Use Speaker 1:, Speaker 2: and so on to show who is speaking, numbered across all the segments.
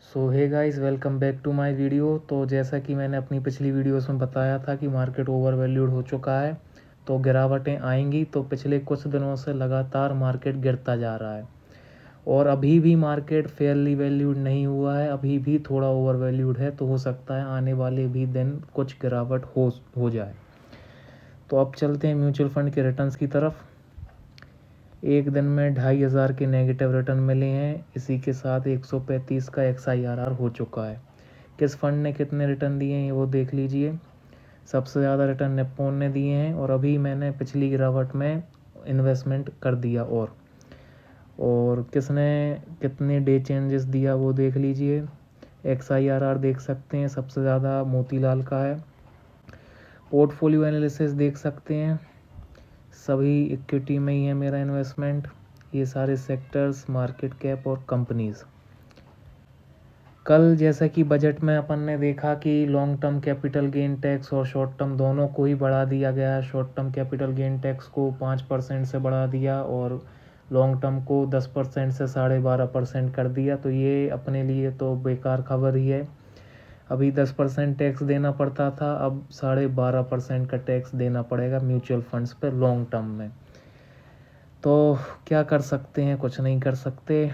Speaker 1: So hey guys, welcome back to my video. तो जैसा कि मैंने अपनी पिछली वीडियोस में बताया था कि मार्केट ओवर वैल्यूड हो चुका है, तो गिरावटें आएंगी। तो पिछले कुछ दिनों से लगातार मार्केट गिरता जा रहा है और अभी भी मार्केट फेयरली वैल्यूड नहीं हुआ है, अभी भी थोड़ा ओवर वैल्यूड है। तो हो सकता है आने वाले भी दिन कुछ गिरावट हो जाए। तो अब चलते हैं म्यूचुअल फंड के रिटर्न्स की तरफ। एक दिन में 2500 के नेगेटिव रिटर्न मिले हैं। इसी के साथ 135 का XIRR हो चुका है। किस फंड ने कितने रिटर्न दिए हैं वो देख लीजिए। सबसे ज़्यादा रिटर्न निप्पॉन ने दिए हैं और अभी मैंने पिछली गिरावट में इन्वेस्टमेंट कर दिया। और किसने कितने डे चेंजेस दिया वो देख लीजिए। XIRR देख सकते हैं, सबसे ज़्यादा मोतीलाल का है। पोर्टफोलियो एनालिसिस देख सकते हैं, सभी इक्विटी में ही है मेरा इन्वेस्टमेंट। ये सारे सेक्टर्स, मार्केट कैप और कंपनीज़। कल जैसा कि बजट में अपन ने देखा कि long term capital gain tax और शॉर्ट टर्म दोनों को ही बढ़ा दिया गया है। Short term capital gain tax को 5% से बढ़ा दिया और लॉन्ग टर्म को 10% से 12.5% कर दिया। तो ये अपने लिए तो बेकार खबर ही है। अभी 10% टैक्स देना पड़ता था, अब 12.5% का टैक्स देना पड़ेगा म्यूचुअल फंड्स पर लॉन्ग टर्म में। तो क्या कर सकते हैं, कुछ नहीं कर सकते।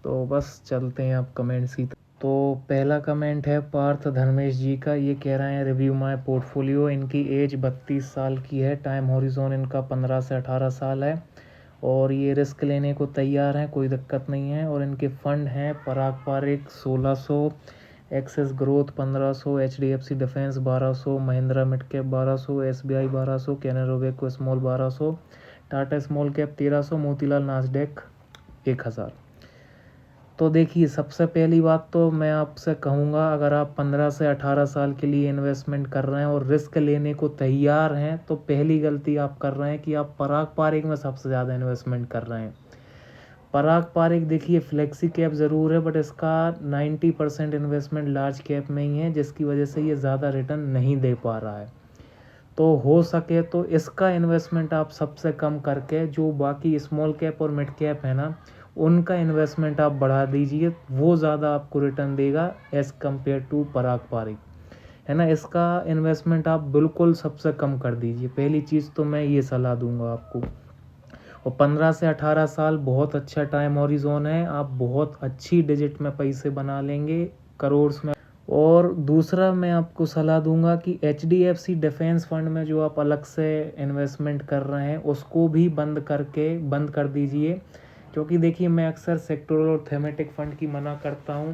Speaker 1: तो बस चलते हैं अब कमेंट्स की। तो पहला कमेंट है पार्थ धर्मेश जी का। ये कह रहे हैं रिव्यू माय पोर्टफोलियो। इनकी एज 32 साल की है, टाइम हॉरिजॉन इनका 15 से 18 साल है और ये रिस्क लेने को तैयार हैं, कोई दिक्कत नहीं है। और इनके फंड हैं Parag Parikh 1600, Axis growth 1500, HDFC defence 1200, Mahindra mid cap 1200, SBI 1200, Canara Robeco small 1200, Tata small cap 1300, Motilal Nasdaq 1000। तो देखिए, सबसे पहली बात तो मैं आपसे कहूँगा, अगर आप 15 से 18 साल के लिए इन्वेस्टमेंट कर रहे हैं और रिस्क लेने को तैयार हैं, तो पहली गलती आप कर रहे हैं कि आप पराग पारिक में सबसे ज़्यादा इन्वेस्टमेंट कर रहे हैं। पराग पारिक देखिए फ्लेक्सी कैप ज़रूर है, बट इसका 90% इन्वेस्टमेंट लार्ज कैप में ही है, जिसकी वजह से ये ज़्यादा रिटर्न नहीं दे पा रहा है। तो हो सके तो इसका इन्वेस्टमेंट आप सबसे कम करके जो बाकी स्मॉल कैप और मिड कैप है ना, उनका इन्वेस्टमेंट आप बढ़ा दीजिए, वो ज़्यादा आपको रिटर्न देगा एज़ कम्पेयर टू पराग पारिक, है ना। इसका इन्वेस्टमेंट आप बिल्कुल सबसे कम कर दीजिए, पहली चीज़ तो मैं ये सलाह दूंगा आपको। और 15 से 18 साल बहुत अच्छा टाइम हॉरिजॉन है, आप बहुत अच्छी डिजिट में पैसे बना लेंगे, करोड़ में। और दूसरा मैं आपको सलाह दूंगा कि HDFC डिफेंस फंड में जो आप अलग से इन्वेस्टमेंट कर रहे हैं उसको भी बंद कर दीजिए। क्योंकि देखिए, मैं अक्सर सेक्टोरल और थेमेटिक फंड की मना करता हूं,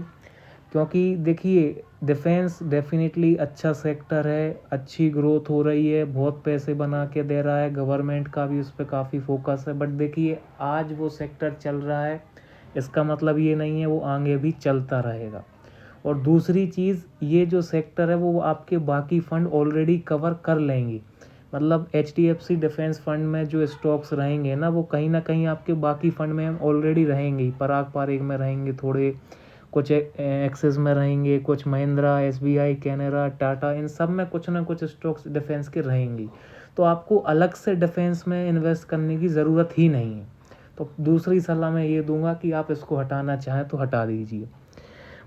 Speaker 1: क्योंकि देखिए डिफेंस डेफिनेटली अच्छा सेक्टर है, अच्छी ग्रोथ हो रही है, बहुत पैसे बना के दे रहा है, गवर्नमेंट का भी उस पर काफ़ी फोकस है। बट देखिए, आज वो सेक्टर चल रहा है, इसका मतलब ये नहीं है वो आगे भी चलता रहेगा। और दूसरी चीज़, ये जो सेक्टर है वो आपके बाकी फ़ंड ऑलरेडी कवर कर लेंगे। मतलब HDFC डिफेंस फंड में जो स्टॉक्स रहेंगे ना, वो कहीं ना कहीं आपके बाकी फ़ंड में ऑलरेडी रहेंगे ही। पराग पारिक में रहेंगे थोड़े, कुछ एक्सिस में रहेंगे, कुछ महिंद्रा, SBI, कैनरा, टाटा, इन सब में कुछ ना कुछ स्टॉक्स डिफेंस के रहेंगी। तो आपको अलग से डिफेंस में इन्वेस्ट करने की ज़रूरत ही नहीं है। तो दूसरी सलाह मैं ये दूंगा कि आप इसको हटाना चाहें तो हटा दीजिए।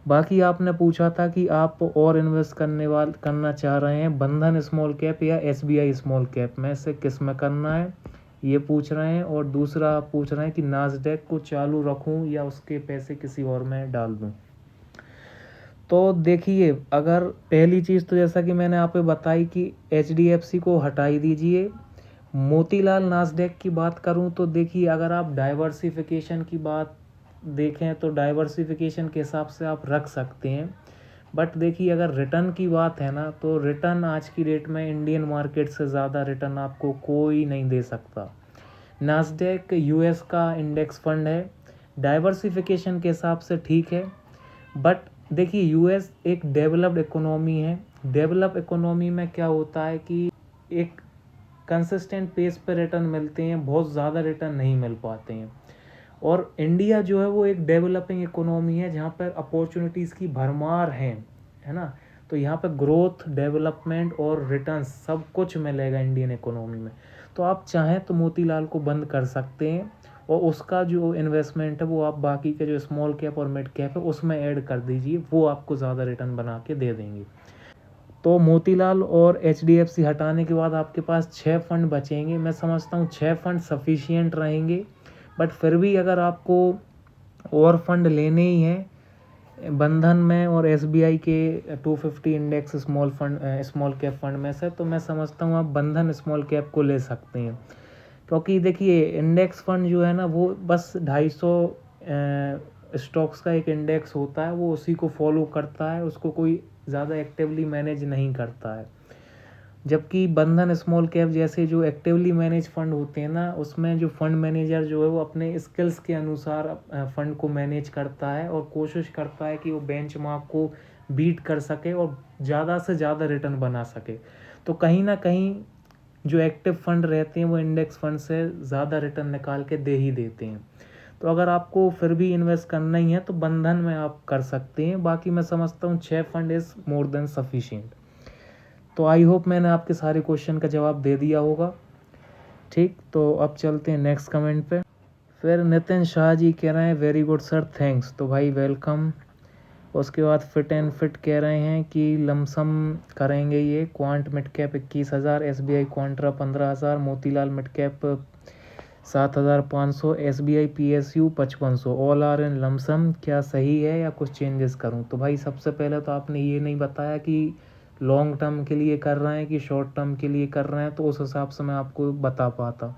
Speaker 1: बाकी आपने पूछा था कि आप और इन्वेस्ट करना चाह रहे हैं बंधन स्मॉल कैप या SBI स्मॉल कैप में से किस में करना है, ये पूछ रहे हैं। और दूसरा आप पूछ रहे हैं कि नास्डैक को चालू रखूं या उसके पैसे किसी और में डाल दूं। तो देखिए, अगर पहली चीज़ तो जैसा कि मैंने आप पे बताई कि HDFC को हटा ही दीजिए। मोतीलाल नास्डैक की बात करूं तो देखिए, अगर आप डाइवर्सिफिकेशन की बात देखें तो डाइवर्सिफिकेशन के हिसाब से आप रख सकते हैं। बट देखिए, अगर रिटर्न की बात है ना, तो रिटर्न आज की डेट में इंडियन मार्केट से ज़्यादा रिटर्न आपको कोई नहीं दे सकता। नास्डैक US का इंडेक्स फंड है, डाइवर्सिफिकेशन के हिसाब से ठीक है। बट देखिए, US एक डेवलप्ड इकोनॉमी है। डेवलप इकोनॉमी में क्या होता है कि एक कंसिस्टेंट पेस पे रिटर्न मिलते हैं, बहुत ज़्यादा रिटर्न नहीं मिल पाते हैं। और इंडिया जो है वो एक डेवलपिंग इकोनॉमी है, जहाँ पर अपॉर्चुनिटीज़ की भरमार है ना। तो यहाँ पर ग्रोथ, डेवलपमेंट और रिटर्न सब कुछ मिलेगा इंडियन इकोनॉमी में। तो आप चाहें तो मोतीलाल को बंद कर सकते हैं और उसका जो इन्वेस्टमेंट है वो आप बाकी के जो स्मॉल कैप और मिड कैप है उसमें ऐड कर दीजिए, वो आपको ज़्यादा रिटर्न बना के दे देंगे। तो मोतीलाल और HDFC हटाने के बाद आपके पास 6 फंड बचेंगे। मैं समझता हूँ 6 फंड सफिशिएंट रहेंगे, बट फिर भी अगर आपको और फंड लेने ही हैं बंधन में और SBI के 250 इंडेक्स स्मॉल कैप फंड में से, तो मैं समझता हूँ आप बंधन स्मॉल कैप को ले सकते हैं। क्योंकि देखिए इंडेक्स फंड जो है ना वो बस 250 स्टॉक्स का एक इंडेक्स होता है, वो उसी को फॉलो करता है, उसको कोई ज़्यादा एक्टिवली मैनेज नहीं करता है। जबकि बंधन स्मॉल कैप जैसे जो एक्टिवली मैनेज फंड होते हैं ना, उसमें जो फंड मैनेजर जो है वो अपने स्किल्स के अनुसार फंड को मैनेज करता है और कोशिश करता है कि वो बेंचमार्क को बीट कर सके और ज़्यादा से ज़्यादा रिटर्न बना सके। तो कहीं ना कहीं जो एक्टिव फंड रहते हैं वो इंडेक्स फंड से ज़्यादा रिटर्न निकाल के दे ही देते हैं। तो अगर आपको फिर भी इन्वेस्ट करना ही है तो बंधन में आप कर सकते हैं। बाकी मैं समझता हूँ 6 fund is more than sufficient. तो आई होप मैंने आपके सारे क्वेश्चन का जवाब दे दिया होगा। ठीक, तो अब चलते हैं नेक्स्ट कमेंट पे। फिर नितिन शाह जी कह रहे हैं वेरी गुड सर, थैंक्स। तो भाई वेलकम। उसके बाद फिट एंड फिट कह रहे हैं कि लमसम करेंगे ये क्वांट मिड कैप 21,000, SBI क्वांट्रा 15,000, Motilal mid cap 7,500, SBI PSU 5500, all are in lump sum. क्या सही है या कुछ चेंजेस करूं? तो भाई सबसे पहले तो आपने ये नहीं बताया कि लॉन्ग टर्म के लिए कर रहे हैं कि शॉर्ट टर्म के लिए कर रहे हैं, तो उस हिसाब से मैं आपको बता पाता।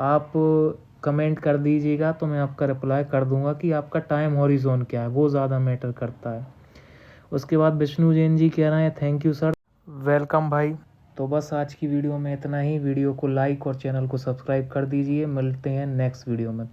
Speaker 1: आप कमेंट कर दीजिएगा तो मैं आपका रिप्लाई कर दूंगा कि आपका टाइम हॉरिजॉन क्या है, वो ज़्यादा मैटर करता है। उसके बाद विष्णु जैन जी कह रहे हैं थैंक यू सर, वेलकम भाई। तो बस आज की वीडियो में इतना ही। वीडियो को लाइक और चैनल को सब्सक्राइब कर दीजिए। मिलते हैं नेक्स्ट वीडियो में।